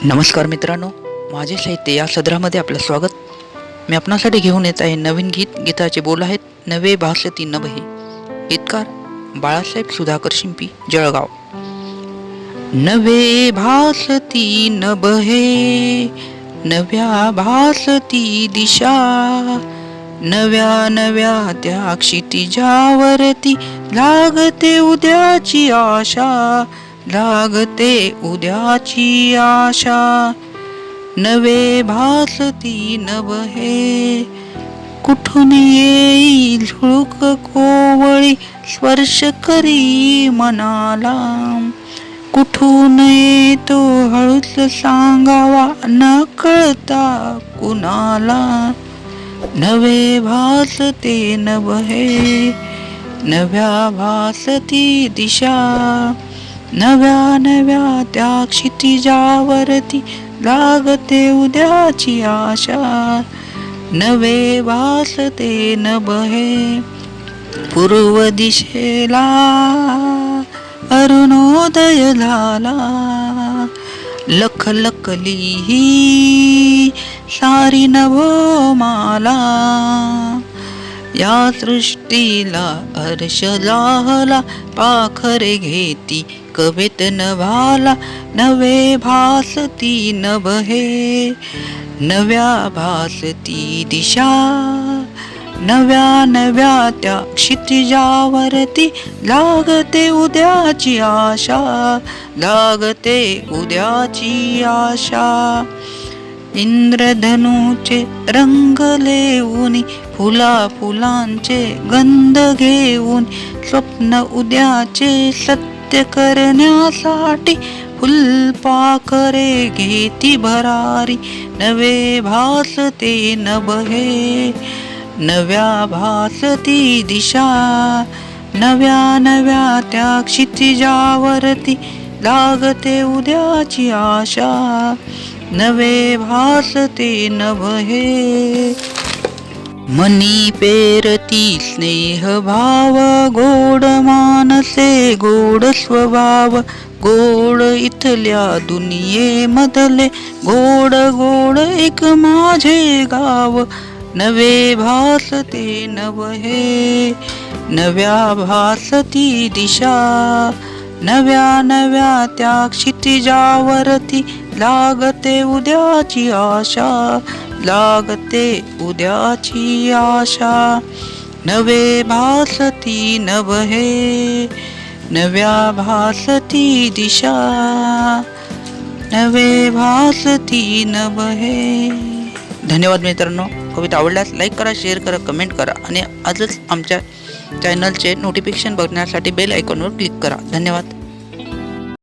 नमस्कार मित्रांनो, माझे साहित्य या सदरामध्ये आपलं स्वागत. मी आपणासाठी घेऊन येत आहे नवीन गीत. गीताचे बोल आहेत नवे भासती नभे. गीतकार बाळासाहेब सुधाकर शिंपी, जळगाव. नवे भासती नभे, नव्या भासती दिशा, नव्या नव्या त्या क्षितिजावरती लागते उद्याची आशा, लागते उद्याची आशा. नवे भासती नभे, कुठून येईल झुळूक कोवळी स्पर्श करी मनाला, कुठून येतो हळूच सांगावा न कळता कुणाला. नवे भासते नभे, नव्या भासती दिशा, नव्या नव्या त्या क्षितिजावरती लागते उद्याची आशा. नवे भासते नभे, पूर्व दिशेला अरुणोदय झाला, लख लखली ही सारी नभोमाला. या सृष्टीला हर्ष लाहला, पाखरे घेती कवेत नभाला. नवे भासती नभे, नव्या भासती दिशा, नव्या नव्या त्या क्षितिजावरती लागते उद्याची आशा, लागते उद्याची आशा. इंद्रधनुचे रंगले ऊनी, फुला फुलांचे गंध घेऊन, स्वप्न उद्याचे सत्य करण्यासाठी फुलपाखरे घेती भरारी. नवे भासते नभे, नव्या भासती दिशा, नव्या नव्या त्या क्षितिजावरती लागते उद्याची आशा. नवे भासते नभे. मनी पेरती स्नेह भाव, गोड मानसे गोड स्वभाव, गोड इथल्या दुनिये मधले गोड गोड एक माझे गाव. नवे भासते नभे, नव्या भासती दिशा, नव्या नव्या त्या क्षितिजावरती लागते उद्याची आशा, लागते उद्याची आशा. नवे भासती नभे, नव्या भासती दिशा, नवे भासती नभे. धन्यवाद मित्रांनो. कविता आवडल्यास लाईक करा, शेअर करा, कमेंट करा आणि आजच आमच्या चॅनलचे नोटिफिकेशन बघण्यासाठी बेल आयकॉनवर क्लिक करा. धन्यवाद.